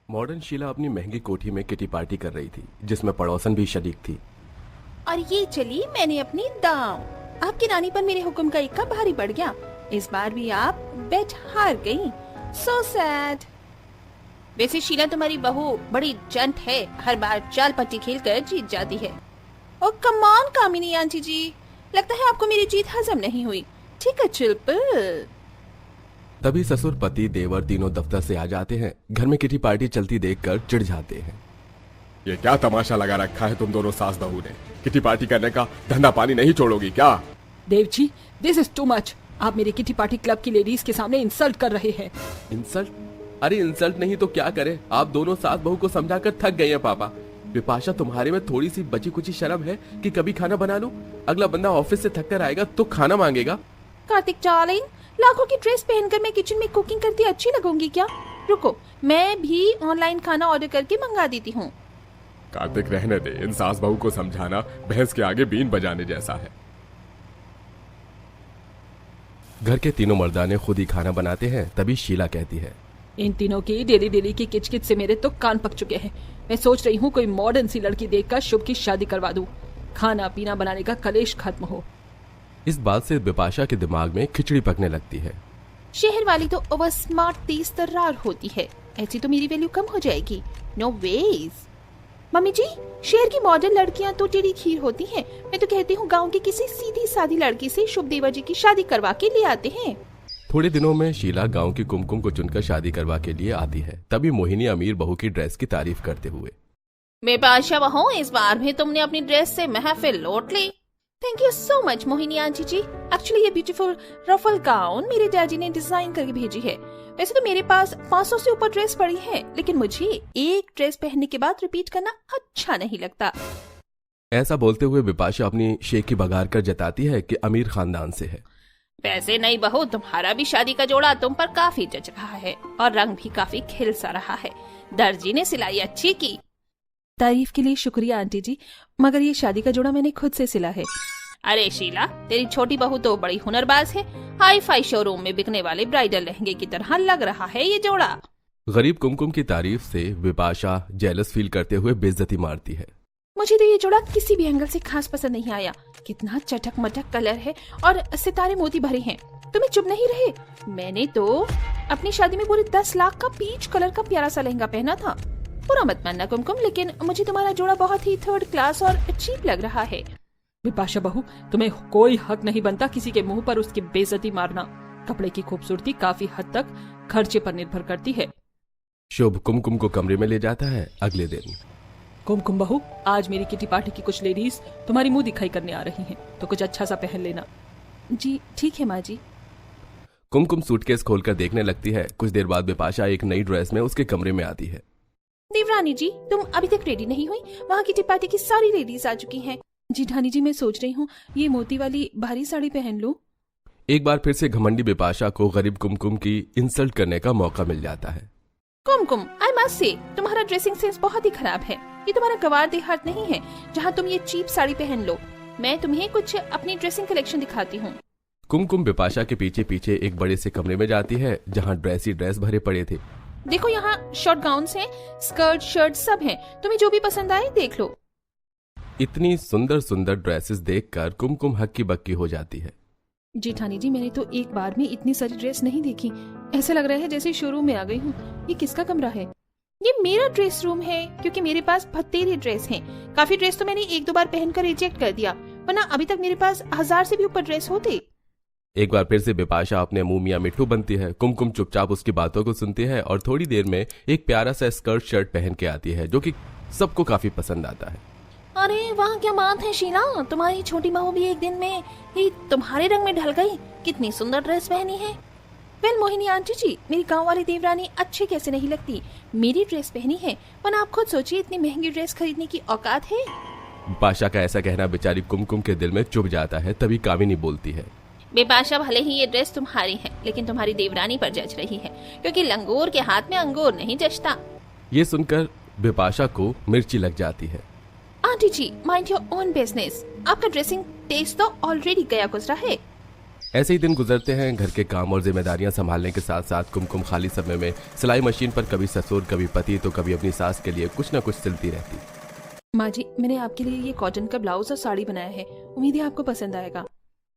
Modern Sheila अपनी महंगी कोठी में किटी पार्टी कर रही थी, जिसमें पड़ोसन भी शरीक थी। और ये चली मैंने अपनी दांव। आपकी रानी पर मेरे हुक्म का इक्का भारी पड़ गया। इस बार भी आप बेट हार गई। So sad. वैसे शीला तुम्हारी बहू बड़ी जंट है, हर बार चाल पट्टी खेल कर जीत जाती है। ओ कम ऑन कामिनी आंटी जी, लगता है आपको मेरी जीत हजम नहीं हुई। ठीक है चिल्पल। तभी ससुर, पति, देवर तीनों दफ्तर से आ जाते हैं। घर में किटी पार्टी चलती देखकर चिढ़ जाते हैं। ये क्या तमाशा लगा रखा है तुम दोनों सास बहू ने? किटी पार्टी करने का धंधा पानी नहीं छोड़ोगी क्या? Dev ji, this is too much. आप मेरी किटी पार्टी क्लब की लेडीज के सामने इंसल्ट कर रहे हैं। इंसल्ट? अरे इंसल्ट नहीं तो क्या करे? आप दोनों सास बहू को समझाकर थक गए हैं पापा। विपाशा, तुम्हारे में थोड़ी सी बची कुची शर्म है कि कभी खाना बना लो? अगला बंदा ऑफिस से थक कर आएगा तो खाना मांगेगा। कार्तिक डार्लिंग, लाखों की ड्रेस पहनकर मैं किचन में कुकिंग करती अच्छी लगूंगी क्या? रुको, मैं भी ऑनलाइन खाना ऑर्डर करके मंगा देती हूँ। कार्तिक, रहने दे। इन सास बहू को समझाना भैंस के आगे बीन बजाने जैसा है। घर के तीनों मर्दाने खुद ही खाना बनाते हैं। तभी शीला कहती है, इन तीनों की डेली डेली की किचकिच से मेरे तो कान पक चुके हैं। मैं सोच रही हूँ कोई मॉडर्न सी लड़की देखकर शुभ की शादी करवा दूं। खाना पीना बनाने का कलेश खत्म हो। इस बात से विपाशा के दिमाग में खिचड़ी पकने लगती है। शहर वाली तो ओवर स्मार्ट तेज तर्रार होती है, ऐसी तो मेरी वैल्यू कम हो जाएगी। No veg. मम्मी जी, शहर की मॉडर्न लड़कियां तो टेढ़ी खीर होती हैं। मैं तो कहती हूँ गांव की किसी सीधी सादी लड़की से शुभ देवर जी की शादी करवा के ले आते हैं। थोड़े दिनों में शीला गांव की कुमकुम को चुनकर शादी करवा के लिए आती है। तभी मोहिनी अमीर बहू की ड्रेस की तारीफ करते हुए, मैं बादशाह बहू, इस बार भी तुमने अपनी ड्रेस से महफिल लौट ली। Thank you so much Mohini aunty ji. Actually ये ब्यूटीफुल रफल गाउन मेरे डैडी ने डिजाइन करके भेजी है। वैसे तो मेरे पास 500 से ऊपर ड्रेस पड़ी है, लेकिन मुझे एक ड्रेस पहनने के बाद रिपीट करना अच्छा नहीं लगता। ऐसा बोलते हुए विपाशा अपनी शेखी बघार कर जताती है कि अमीर खानदान से है। वैसे नहीं बहू, तुम्हारा भी शादी का जोड़ा तुम पर काफी जच रहा है और रंग भी काफी खिल सा रहा है। दर्जी ने सिलाई अच्छी की। तारीफ के लिए शुक्रिया आंटी जी, मगर ये शादी का जोड़ा मैंने खुद से सिला है। अरे शीला, तेरी छोटी बहू तो बड़ी हुनरबाज है। हाई फाई शोरूम में बिकने वाले ब्राइडल लहंगे की तरह लग रहा है ये जोड़ा। गरीब कुमकुम की तारीफ से विपाशा जेलस फील करते हुए बेइज्जती मारती है। मुझे तो ये जोड़ा किसी भी एंगल से खास पसंद नहीं आया। कितना चटक मटक कलर है और सितारे मोती भरे हैं। तुम्हें चुप नहीं रहे? मैंने तो अपनी शादी में पूरे 10 लाख का पीच कलर का प्यारा सा लहंगा पहना था। पूरा मत मानना कुमकुम, लेकिन मुझे तुम्हारा जोड़ा बहुत ही थर्ड क्लास और चीप लग रहा है। विपाशा बहू, तुम्हें कोई हक नहीं बनता किसी के मुंह पर उसकी बेइज्जती मारना। कपड़े की खूबसूरती काफी हद तक खर्चे पर निर्भर करती है। शुभ कुमकुम को कमरे में ले जाता है। अगले दिन, कुमकुम बहू, आज मेरी किटी पार्टी की कुछ लेडीज तुम्हारी मुंह दिखाई करने आ रही हैं, तो कुछ अच्छा सा पहन लेना। जी ठीक है माँ जी। कुमकुम सूटकेस खोलकर देखने लगती है। कुछ देर बाद विपाशा एक नई ड्रेस में उसके कमरे में आती है। देवरानी जी, तुम अभी तक रेडी नहीं हुई? वहाँ की पार्टी की सारी लेडीज आ चुकी हैं। जी ठानी जी, मैं सोच रही हूँ ये मोती वाली भारी साड़ी पहन लूं। एक बार फिर से घमंडी विपाशा को गरीब कुमकुम की इंसल्ट करने का मौका मिल जाता है। कुमकुम, आई मस्ट से तुम्हारा ड्रेसिंग सेंस बहुत ही खराब है। ये तुम्हारा गवार देहात नहीं है जहाँ तुम ये चीप साड़ी पहन लो। मैं तुम्हें कुछ अपनी ड्रेसिंग कलेक्शन दिखाती हूँ। कुमकुम विपाशा के पीछे पीछे एक बड़े से कमरे में जाती है, जहाँ ड्रेस ही ड्रेस भरे पड़े थे। देखो, यहाँ शॉर्ट गाउन्स हैं, स्कर्ट, शर्ट सब हैं। तुम्हें जो भी पसंद आए देख लो। इतनी सुंदर सुंदर ड्रेसेस देखकर कुमकुम हक्की बक्की हो जाती है। जी ठानी जी, मैंने तो एक बार में इतनी सारी ड्रेस नहीं देखी। ऐसा लग रहा है जैसे शोरूम में आ गई हूँ। ये किसका कमरा है? ये मेरा ड्रेस रूम है, क्योंकि मेरे पास भत्तेरे ड्रेस हैं। काफी ड्रेस तो मैंने 1-2 बार पहनकर रिजेक्ट कर दिया, वरना अभी तक मेरे पास 1000 से भी ऊपर ड्रेस होते। एक बार फिर से विपाशा अपने मुंह मियां मिट्ठू बनती है। कुमकुम चुपचाप उसकी बातों को सुनती है और थोड़ी देर में एक प्यारा सा स्कर्ट शर्ट पहन के आती है, जो कि सबको काफी पसंद आता है। अरे वाह, क्या बात है शीला, तुम्हारी छोटी बहू भी एक दिन में ही तुम्हारे रंग में ढल गई। कितनी सुंदर ड्रेस पहनी है। वेल मोहिनी आंटी जी, मेरी गांव वाली देवरानी अच्छी कैसे नहीं लगती। मेरी ड्रेस पहनी है, वरना आप खुद सोचिए इतनी महंगी ड्रेस खरीदने की औकात है? विपाशा का ऐसा कहना बेचारी कुमकुम के दिल में चुभ जाता है। तभी कामिनी बोलती है, बेपाशा, भले ही ये ड्रेस तुम्हारी है, लेकिन तुम्हारी देवरानी पर जच रही है, क्योंकि लंगूर के हाथ में अंगूर नहीं जचता। ये सुनकर विपाशा को मिर्ची लग जाती है। Aunty ji, mind your own business. आपका ड्रेसिंग टेस्ट तो ऑलरेडी गया गुजरा है। ऐसे ही दिन गुजरते हैं। घर के काम और जिम्मेदारियां संभालने के साथ साथ कुमकुम खाली समय में सिलाई मशीन पर कभी ससुर, कभी पति, तो कभी अपनी सास के लिए कुछ न कुछ सिलती रहती। माँ जी, मैंने आपके लिए ये कॉटन का ब्लाउज और साड़ी बनाया है, उम्मीद है आपको पसंद आएगा।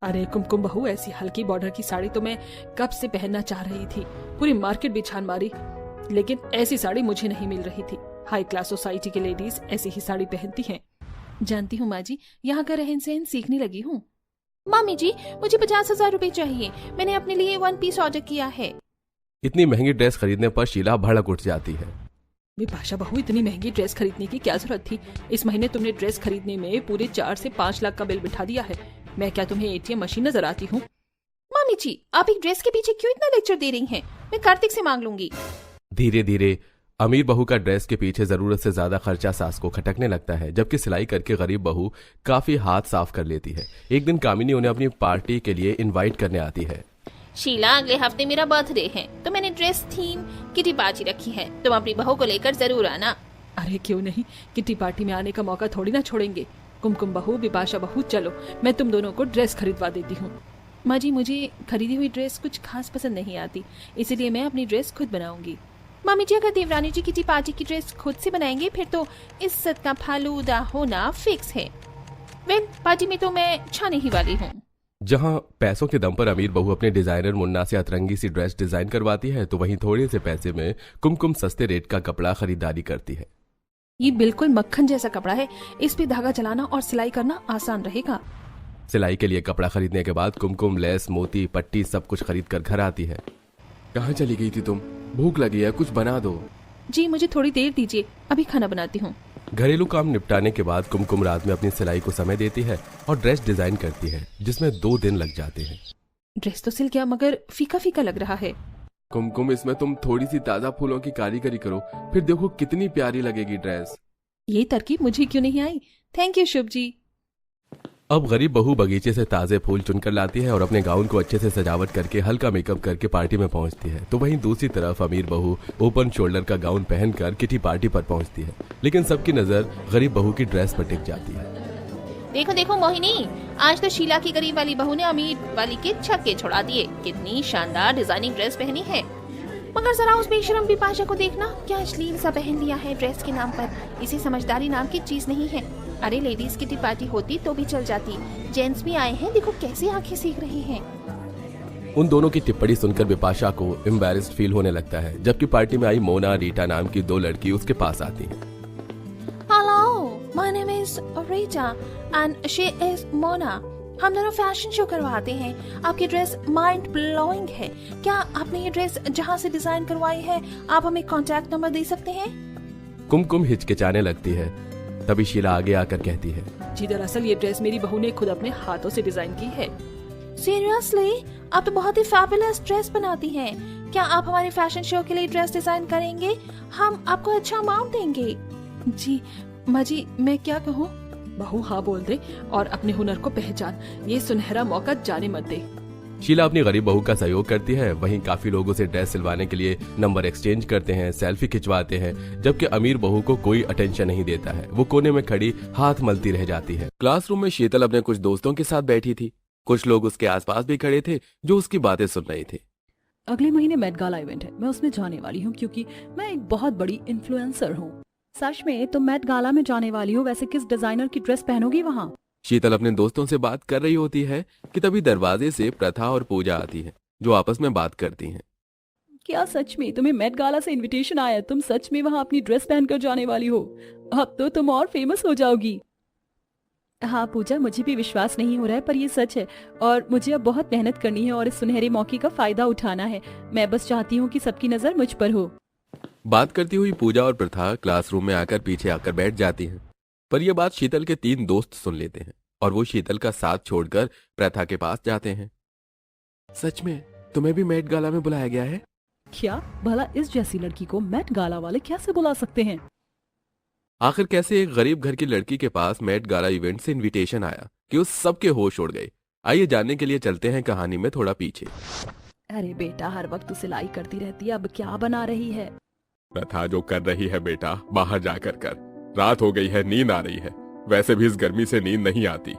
अरे कुमकुम बहू, ऐसी हल्की बॉर्डर की साड़ी तो मैं कब से पहनना चाह रही थी। पूरी मार्केट भी छान मारी, लेकिन ऐसी साड़ी मुझे नहीं मिल रही थी। हाई क्लास सोसाइटी के लेडीज ऐसी ही साड़ी पहनती हैं। जानती हूँ माँ जी, यहाँ का रहन सहन सीखने लगी हूँ। मामी जी, मुझे 50,000 रुपए चाहिए, मैंने अपने लिए 1 पीस ऑर्डर किया है। इतनी महंगी ड्रेस खरीदने पर शीला भड़क उठ जाती है। विपाशा बहू, इतनी महंगी ड्रेस खरीदने की क्या जरूरत थी? इस महीने तुमने ड्रेस खरीदने में पूरे 4 से 5 लाख का बिल बिठा दिया है। मैं क्या तुम्हें एटीएम मशीन नजर आती हूँ? मामी जी, आप एक ड्रेस के पीछे क्यों इतना लेक्चर दे रही हैं? मैं कार्तिक से मांग लूंगी। धीरे धीरे अमीर बहू का ड्रेस के पीछे जरूरत से ज्यादा खर्चा सास को खटकने लगता है, जबकि सिलाई करके गरीब बहू काफी हाथ साफ कर लेती है। एक दिन कामिनी उन्हें अपनी पार्टी के लिए इनवाइट करने आती है। शीला, अगले हफ्ते मेरा बर्थडे है, तो मैंने ड्रेस थीम किटी पार्टी रखी है, तुम अपनी बहू को लेकर जरूर आना। अरे क्यों नहीं, किटी पार्टी में आने का मौका थोड़ी ना छोड़ेंगे। कुमकुम बहू, विपाशा बहू, चलो मैं तुम दोनों को ड्रेस खरीदवा देती हूँ। माँ जी, मुझे खरीदी हुई ड्रेस कुछ खास पसंद नहीं आती, इसीलिए मैं अपनी ड्रेस खुद बनाऊंगी। मामी जी, अगर देवरानी जी किटी पार्टी की ड्रेस खुद से बनाएंगे फिर तो इज्जत का फालूदा होना फिक्स है। वेल, पार्टी में तो मैं छाने ही वाली हूँ। जहां पैसों के दम पर अमीर बहू अपने डिजाइनर मुन्ना से अतरंगी सी ड्रेस डिजाइन करवाती है, तो वहीं थोड़े से पैसे में कुमकुम सस्ते रेट का कपड़ा खरीदारी करती है। ये बिल्कुल मक्खन जैसा कपड़ा है, इस पे धागा चलाना और सिलाई करना आसान रहेगा। सिलाई के लिए कपड़ा खरीदने के बाद कुमकुम लेस, मोती, पट्टी सब कुछ खरीद कर घर आती है। कहाँ चली गई थी तुम? भूख लगी है, कुछ बना दो। जी, मुझे थोड़ी देर दीजिए, अभी खाना बनाती हूँ। घरेलू काम निपटाने के बाद कुमकुम रात में अपनी सिलाई को समय देती है और ड्रेस डिजाइन करती है, जिसमें 2 दिन लग जाते हैं। ड्रेस तो सिल गया, मगर फीका फीका लग रहा है। कुमकुम, इसमें तुम थोड़ी सी ताजा फूलों की कारीगरी करो, फिर देखो कितनी प्यारी लगेगी ड्रेस। ये तरकीब मुझे क्यों नहीं आई? थैंक यू शुभ जी। अब गरीब बहू बगीचे से ताजे फूल चुनकर लाती है और अपने गाउन को अच्छे से सजावट करके हल्का मेकअप करके पार्टी में पहुंचती है। तो वहीं दूसरी तरफ अमीर बहू ओपन शोल्डर का गाउन पहनकर किटी पार्टी पर पहुंचती है, लेकिन सबकी नजर गरीब बहू की ड्रेस पर टिक जाती है। देखो देखो मोहिनी, आज तो शीला की गरीब वाली बहू ने अमीर वाली के छक्के छुड़ा दिए। कितनी शानदार डिजाइनिंग ड्रेस पहनी है, मगर जरा उस बेशरम विपाशा को देखना, क्या अश्लील सा पहन लिया है ड्रेस के नाम पर। इसे समझदारी नाम की चीज नहीं है। अरे लेडीज की पार्टी होती तो भी चल जाती, जेंट्स भी आए हैं, देखो कैसे आंखें सीख रहे हैं। उन दोनों की टिप्पणी सुनकर विपाशा को एम्बैरेस्ड फील होने लगता है, जबकि पार्टी में आई मोना, रीटा नाम की 2 लड़की उसके पास आती हैं। Hello, my name is Rita and she is Mona. हम दोनों फैशन शो करवाते हैं। आपकी ड्रेस माइंड ब्लोइंग है। क्या आपने ये ड्रेस जहाँ से डिजाइन करवाई है, आप हमें कॉन्टैक्ट नंबर दे सकते हैं? कुमकुम हिचकिचाने लगती है, तभी शीला आगे आकर कहती है, जी दरअसल ये ड्रेस मेरी बहू ने खुद अपने हाथों से डिजाइन की है। सीरियसली? आप तो बहुत ही फैबुलस ड्रेस बनाती हैं। क्या आप हमारे फैशन शो के लिए ड्रेस डिजाइन करेंगे? हम आपको अच्छा अमाउंट देंगे। जी माँ जी, मैं क्या कहूँ? बहू हाँ बोल दे और अपने हुनर को पहचान, ये सुनहरा मौका जाने मत दे। शीला अपनी गरीब बहू का सहयोग करती है। वहीं काफी लोगों से ड्रेस सिलवाने के लिए नंबर एक्सचेंज करते हैं, सेल्फी खिंचवाते हैं, जबकि अमीर बहू को कोई अटेंशन नहीं देता है। वो कोने में खड़ी हाथ मलती रह जाती है। क्लासरूम में शीतल अपने कुछ दोस्तों के साथ बैठी थी। कुछ लोग उसके आसपास भी खड़े थे जो उसकी बातें सुन रहे थे। अगले महीने मेट गाला इवेंट है, मैं उसमें जाने वाली हूँ क्योंकि मैं एक बहुत बड़ी इन्फ्लुएंसर हूँ। सच में तुम मेट गाला में जाने वाली हो, वैसे किस डिजाइनर की ड्रेस पहनोगी वहाँ? शीतल अपने दोस्तों से बात कर रही होती है कि तभी दरवाजे से प्रथा और पूजा आती है, जो आपस में बात करती हैं। क्या सच में तुम्हें मेट गाला से इनविटेशन आया? तुम सच में वहाँ अपनी ड्रेस पहनकर जाने वाली हो? अब तो तुम और फेमस हो जाओगी। हाँ पूजा, मुझे भी विश्वास नहीं हो रहा है, पर ये सच है और मुझे अब बहुत मेहनत करनी है और इस सुनहरे मौके का फायदा उठाना है। मैं बस चाहती हूँ कि सबकी नजर मुझ पर हो। बात करती हुई पूजा और प्रथा क्लासरूम में आकर पीछे आकर बैठ जाती हैं, पर यह बात शीतल के 3 दोस्त सुन लेते हैं और वो शीतल का साथ छोड़कर प्रथा के पास जाते हैं। सच में तुम्हें भी मेट गाला में बुलाया गया है? क्या भला इस जैसी लड़की को मेट गाला वाले कैसे बुला सकते हैं? आखिर कैसे एक गरीब घर की लड़की के पास मेट गाला इवेंट से इनविटेशन आया कि उस सबके होश उड़ गए। आइए जानने के लिए चलते हैं कहानी में थोड़ा पीछे। अरे बेटा, हर वक्त सिलाई करती रहती है, अब क्या बना रही है? प्रथा जो कर रही है बेटा, बाहर जाकर कर। रात हो गई है, नींद आ रही है। वैसे भी इस गर्मी से नींद नहीं आती।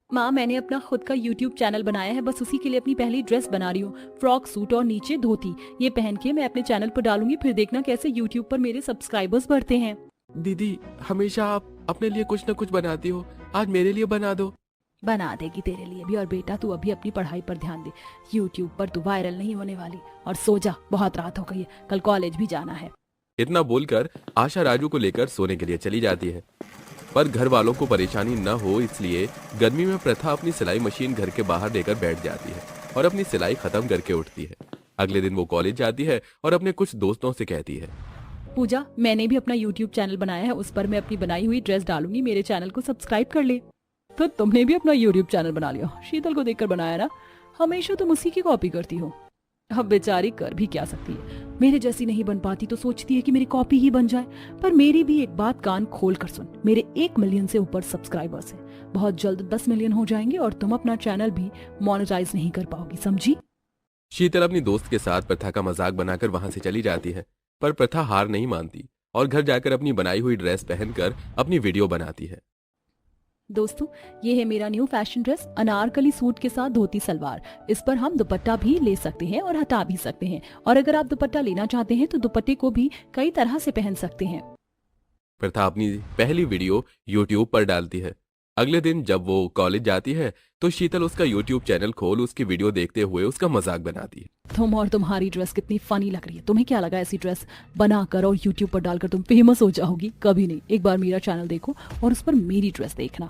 माँ मैंने अपना खुद का YouTube चैनल बनाया है, बस उसी के लिए अपनी पहली ड्रेस बना रही हूँ। फ्रॉक सूट और नीचे धोती, ये पहन के मैं अपने चैनल पर डालूंगी, फिर देखना कैसे YouTube पर मेरे सब्सक्राइबर्स बढ़ते हैं। दीदी हमेशा आप अपने लिए कुछ न कुछ बनाती हो, आज मेरे लिए बना दो। बना देगी तेरे लिए भी। और बेटा तू अभी अपनी पढ़ाई पर ध्यान दे, YouTube पर तू वायरल नहीं होने वाली। और सो जा, बहुत रात हो गई है, कल कॉलेज भी जाना है। इतना बोलकर आशा राजू को लेकर सोने के लिए चली जाती है। पर घर वालों को परेशानी न हो इसलिए गर्मी में प्रथा अपनी सिलाई मशीन घर के बाहर लेकर बैठ जाती है और अपनी सिलाई खत्म करके उठती है। अगले दिन वो कॉलेज जाती है और अपने कुछ दोस्तों से कहती है, पूजा मैंने भी अपना YouTube चैनल बनाया है, उस पर मैं अपनी बनाई हुई ड्रेस डालूंगी, मेरे चैनल को सब्सक्राइब कर ले। तो तुमने भी अपना YouTube चैनल बना लिया? शीतल को देखकर बनाया ना, हमेशा तुम उसी की कॉपी करती हो। अब बेचारी कर भी क्या सकती है, मेरे जैसी नहीं बन पाती तो सोचती है कि मेरी कॉपी ही बन जाए। पर मेरी भी एक बात कान खोल कर सुन, मेरे 1 मिलियन से ऊपर सब्सक्राइबर्स हैं, बहुत जल्द 10 मिलियन हो जाएंगे और तुम अपना चैनल भी मोनेटाइज नहीं कर पाओगी, समझी? शीतल अपनी दोस्त के साथ प्रथा का मजाक बनाकर वहां से चली जाती है। पर प्रथा हार नहीं मानती और घर जाकर अपनी बनाई हुई ड्रेस पहनकर अपनी वीडियो बनाती है। दोस्तों ये है मेरा new fashion dress, Anarkali suit के साथ धोती सलवार। इस पर हम दुपट्टा भी ले सकते हैं और हटा भी सकते हैं, और अगर आप दुपट्टा लेना चाहते हैं तो दुपट्टे को भी कई तरह से पहन सकते हैं। प्रथा अपनी पहली वीडियो YouTube पर डालती है। अगले दिन जब वो कॉलेज जाती है तो शीतल उसका YouTube चैनल खोल उसकी वीडियो देखते हुए उसका मजाक बनाती है। तुम और तुम्हारी ड्रेस कितनी फनी लग रही है, तुम्हें क्या लगा ऐसी ड्रेस बनाकर और YouTube पर डालकर तुम फेमस हो जाओगी? कभी नहीं, एक बार मेरा चैनल देखो और उस पर मेरी ड्रेस देखना।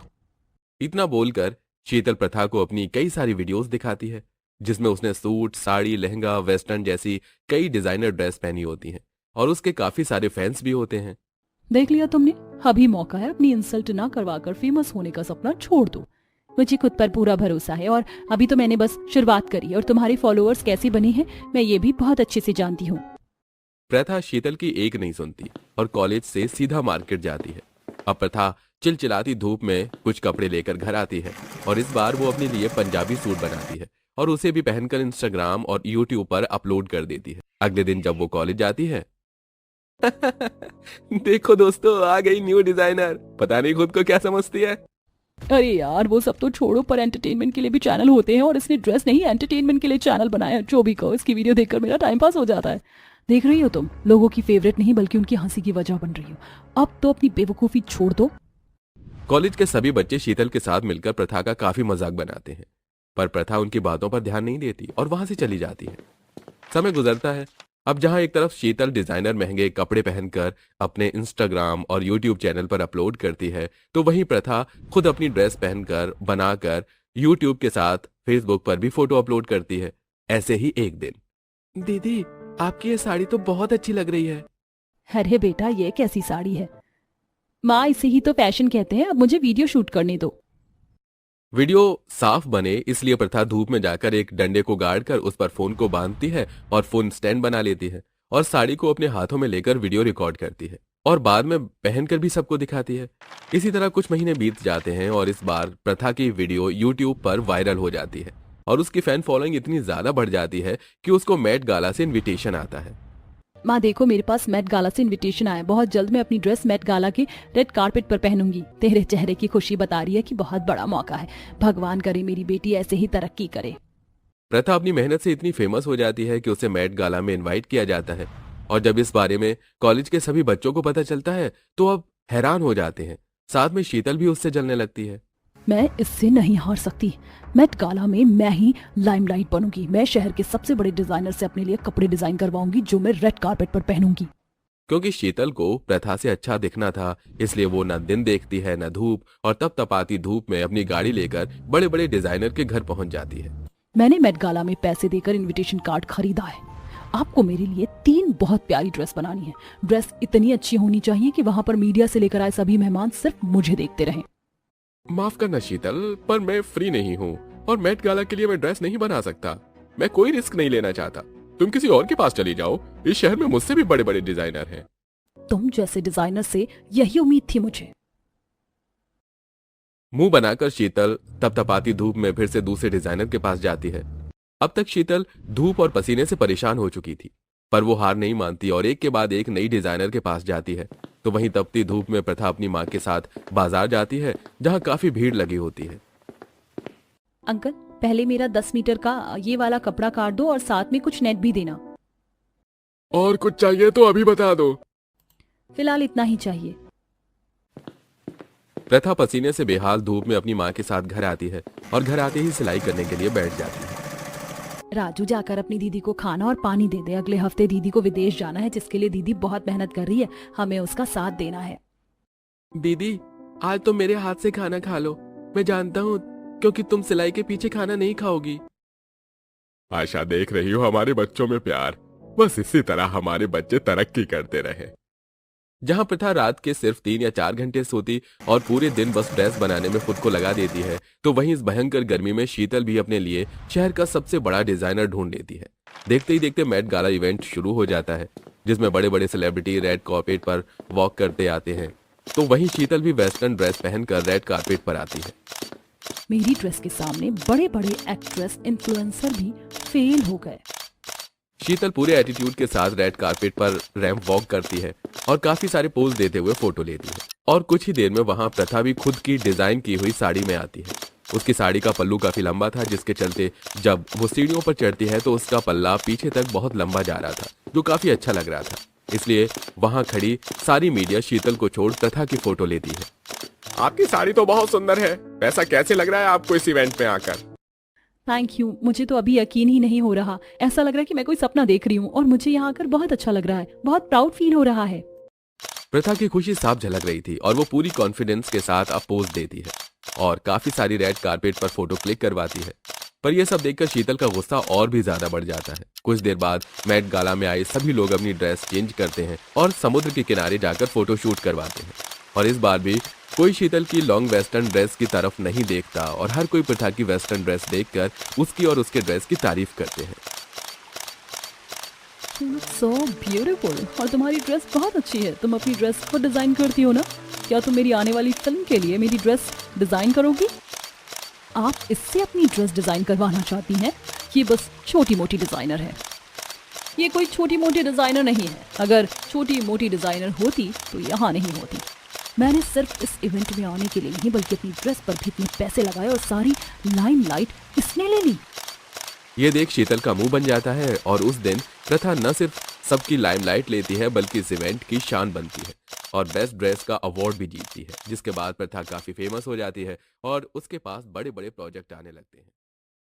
इतना बोलकर शीतल प्रथा को अपनी कई सारी वीडियोस दिखाती है जिसमें उसने सूट, साड़ी, लहंगा, वेस्टर्न जैसी कई डिजाइनर ड्रेस पहनी होती हैं और उसके काफी सारे फैंस भी होते हैं। देख लिया तुमने, अभी मौका है, अपनी इंसल्ट ना करवाकर फेमस होने का सपना छोड़ दो। मुझे खुद पर पूरा भरोसा है और अभी तो मैंने बस शुरुआत करी और तुम्हारे फॉलोअर्स कैसे बने हैं मैं ये भी बहुत अच्छे से जानती हूँ। प्रथा शीतल की एक नहीं सुनती और कॉलेज से सीधा मार्केट जाती है। अब प्रथा चिलचिलाती धूप में कुछ कपड़े लेकर घर आती है और इस बार वो अपने लिए पंजाबी सूट बनाती है और उसे भी पहनकर इंस्टाग्राम और यूट्यूब पर अपलोड कर देती है। अगले दिन जब वो कॉलेज जाती है देखो दोस्तों, आ गई न्यू डिजाइनर, पता नहीं खुद को क्या समझती है। अरे यार वो सब तो छोड़ो, पर एंटरटेनमेंट के लिए भी चैनल होते हैं और इसने ड्रेस नहीं एंटरटेनमेंट के लिए चैनल बनाया है। जो भी कहो, इसकी वीडियो देखकर मेरा टाइम पास हो जाता है। देख रही हो तुम, लोगों की फेवरेट नहीं बल्कि उनकी हंसी की वजह बन रही हो। अब तो अपनी बेवकूफी छोड़ दो। कॉलेज के सभी बच्चे शीतल के साथ मिलकर प्रथा का काफी मजाक बनाते हैं, पर प्रथा उनकी बातों पर ध्यान नहीं देती और वहां से चली जाती है। समय गुजरता है। अब जहां एक तरफ शीतल डिजाइनर महंगे कपड़े पहनकर अपने इंस्टाग्राम और यूट्यूब चैनल पर अपलोड करती है, तो वहीं प्रथा खुद अपनी ड्रेस पहनकर बनाकर यूट्यूब के साथ फेसबुक पर भी फोटो अपलोड करती है। ऐसे ही एक दिन, दीदी आपकी ये साड़ी तो बहुत अच्छी लग रही है। अरे बेटा ये कैसी साड़ी है? माँ इसे ही तो फैशन कहते हैं, अब मुझे वीडियो शूट करने दो। वीडियो साफ बने इसलिए प्रथा धूप में जाकर एक डंडे को गाड़कर उस पर फोन को बांधती है और फोन स्टैंड बना लेती है और साड़ी को अपने हाथों में लेकर वीडियो रिकॉर्ड करती है और बाद में पहनकर भी सबको दिखाती है। इसी तरह कुछ महीने बीत जाते हैं और इस बार प्रथा की वीडियो यूट्यूब पर वायरल हो जाती है और उसकी फैन फॉलोइंग इतनी ज्यादा बढ़ जाती है कि उसको मेट गाला से इन्विटेशन आता है। माँ देखो मेरे पास मेट गाला से इनविटेशन आया, बहुत जल्द मैं अपनी ड्रेस मेट गाला के रेड कारपेट पर पहनूंगी। तेरे चेहरे की खुशी बता रही है कि बहुत बड़ा मौका है, भगवान करे मेरी बेटी ऐसे ही तरक्की करे। प्रथा अपनी मेहनत से इतनी फेमस हो जाती है कि उसे मेट गाला में इनवाइट किया जाता है और जब इस बारे में कॉलेज के सभी बच्चों को पता चलता है तो अब हैरान हो जाते हैं। साथ में शीतल भी उससे जलने लगती है। मैं इससे नहीं हार सकती, मेट गाला में मैं ही लाइमलाइट बनूंगी। मैं शहर के सबसे बड़े डिजाइनर से अपने लिए कपड़े डिजाइन करवाऊंगी जो मैं रेड कारपेट पर पहनूंगी। क्योंकि शीतल को प्रथा से अच्छा दिखना था इसलिए वो न दिन देखती है न धूप और तप तपाती धूप में अपनी गाड़ी लेकर बड़े बड़े डिजाइनर के घर पहुंच जाती है। मैंने मेट गाला में पैसे देकर इनविटेशन कार्ड खरीदा है। आपको मेरे लिए 3 बहुत प्यारी ड्रेस बनानी है। ड्रेस इतनी अच्छी होनी चाहिए कि वहां पर मीडिया से लेकर आए सभी मेहमान सिर्फ मुझे देखते रहें। माफ करना शीतल, पर मैं फ्री नहीं हूँ और मेट गाला के लिए मैं ड्रेस नहीं बना सकता। मैं कोई रिस्क नहीं लेना चाहता। तुम किसी और के पास चली जाओ, इस शहर में मुझसे भी बड़े बड़े डिजाइनर हैं। तुम जैसे डिजाइनर से यही उम्मीद थी मुझे। मुंह बनाकर शीतल तपतपाती धूप में फिर से दूसरे डिजाइनर के पास जाती है। अब तक शीतल धूप और पसीने से परेशान हो चुकी थी, पर वो हार नहीं मानती और एक के बाद एक नई डिजाइनर के पास जाती है। तो वहीं तपती धूप में प्रथा अपनी माँ के साथ बाजार जाती है जहाँ काफी भीड़ लगी होती है। अंकल, पहले मेरा 10 मीटर का ये वाला कपड़ा काट दो और साथ में कुछ नेट भी देना। और कुछ चाहिए तो अभी बता दो। फिलहाल इतना ही चाहिए। प्रथा पसीने से बेहाल धूप में अपनी माँ के साथ घर आती है और घर आते ही सिलाई करने के लिए बैठ जाती है। राजू, जाकर अपनी दीदी को खाना और पानी दे दे। अगले हफ्ते दीदी को विदेश जाना है, जिसके लिए दीदी बहुत मेहनत कर रही है। हमें उसका साथ देना है। दीदी, आज तो मेरे हाथ से खाना खा लो। मैं जानता हूँ, क्योंकि तुम सिलाई के पीछे खाना नहीं खाओगी। आशा, देख रही हो हमारे बच्चों में प्यार। बस इसी तरह हमारे बच्चे तरक्की करते रहे। जहाँ प्रथा रात के सिर्फ 3 या 4 घंटे सोती और पूरे दिन बस ड्रेस बनाने में खुद को लगा देती है, तो वहीं इस भयंकर गर्मी में शीतल भी अपने लिए शहर का सबसे बड़ा डिजाइनर ढूंढ लेती है। देखते ही देखते मेट गाला इवेंट शुरू हो जाता है, जिसमें बड़े बड़े सेलिब्रिटी रेड कार्पेट पर वॉक करते आते हैं। तो वहीं शीतल भी वेस्टर्न ड्रेस पहनकर रेड कार्पेट पर आती है। मेरी ड्रेस के सामने बड़े बड़े एक्ट्रेस, इन्फ्लुएंसर भी फेल हो गए। शीतल पूरे एटीट्यूड के साथ रेड कारपेट पर रैंप वॉक करती है और काफी सारे पोज देते हुए फोटो लेती है। और कुछ ही देर में वहां प्रथा भी खुद की डिजाइन की हुई साड़ी में आती है। उसकी साड़ी का पल्लू काफी लंबा था, जिसके चलते जब वो सीढ़ियों पर चढ़ती है तो उसका पल्ला पीछे तक बहुत लंबा जा रहा था, जो काफी अच्छा लग रहा था। इसलिए वहां खड़ी सारी मीडिया शीतल को छोड़ प्रथा की फोटो लेती है। आपकी साड़ी तो बहुत सुंदर है। पैसा कैसे लग रहा है आपको इस इवेंट में आकर? Thank you. मुझे तो अभी यकीन ही नहीं हो रहा। ऐसा लग रहा है कि मैं कोई सपना देख रही हूँ और मुझे यहाँ आकर बहुत अच्छा लग रहा है। बहुत प्राउड फील हो रहा है। प्रथा की खुशी साफ झलक रही थी और वो पूरी कॉन्फिडेंस के साथ अब पोज देती है और काफी सारी रेड कारपेट पर फोटो क्लिक करवाती है। पर यह सब देखकर शीतल का गुस्सा और भी ज्यादा बढ़ जाता है। कुछ देर बाद मेट गाला में आए सभी लोग अपनी ड्रेस चेंज करते हैं और समुद्र के किनारे जाकर फोटो शूट करवाते हैं। और इस बार भी कोई शीतल की लॉन्ग वेस्टर्न ड्रेस की तरफ नहीं देखता और हर कोई प्रथा की वेस्टर्न ड्रेस देखकर उसकी और उसके ड्रेस की तारीफ करते हैं। So beautiful. और तुम्हारी ड्रेस बहुत अच्छी है। तुम अपनी ड्रेस खुद डिजाइन करती हो ना? क्या तुम मेरी आने वाली फिल्म के लिए मेरी ड्रेस डिजाइन करोगी? आप इससे अपनी ड्रेस डिजाइन करवाना चाहती हैं? ये बस छोटी मोटी डिजाइनर है। ये कोई छोटी मोटी डिजाइनर नहीं है। अगर छोटी मोटी डिजाइनर होती तो यहाँ नहीं होती। मैंने सिर्फ इस इवेंट में आने के लिए नहीं, बल्कि अपनी ड्रेस पर भी इतने पैसे लगाए और सारी लाइमलाइट इसने ले ली। ये देख शीतल का मुंह बन जाता है और उस दिन प्रथा न सिर्फ सबकी लाइमलाइट लेती है, बल्कि इस इवेंट की शान बनती है और बेस्ट ड्रेस का अवार्ड भी जीतती है। जिसके बाद प्रथा काफी फेमस हो जाती है और उसके पास बड़े बड़े प्रोजेक्ट आने लगते हैं।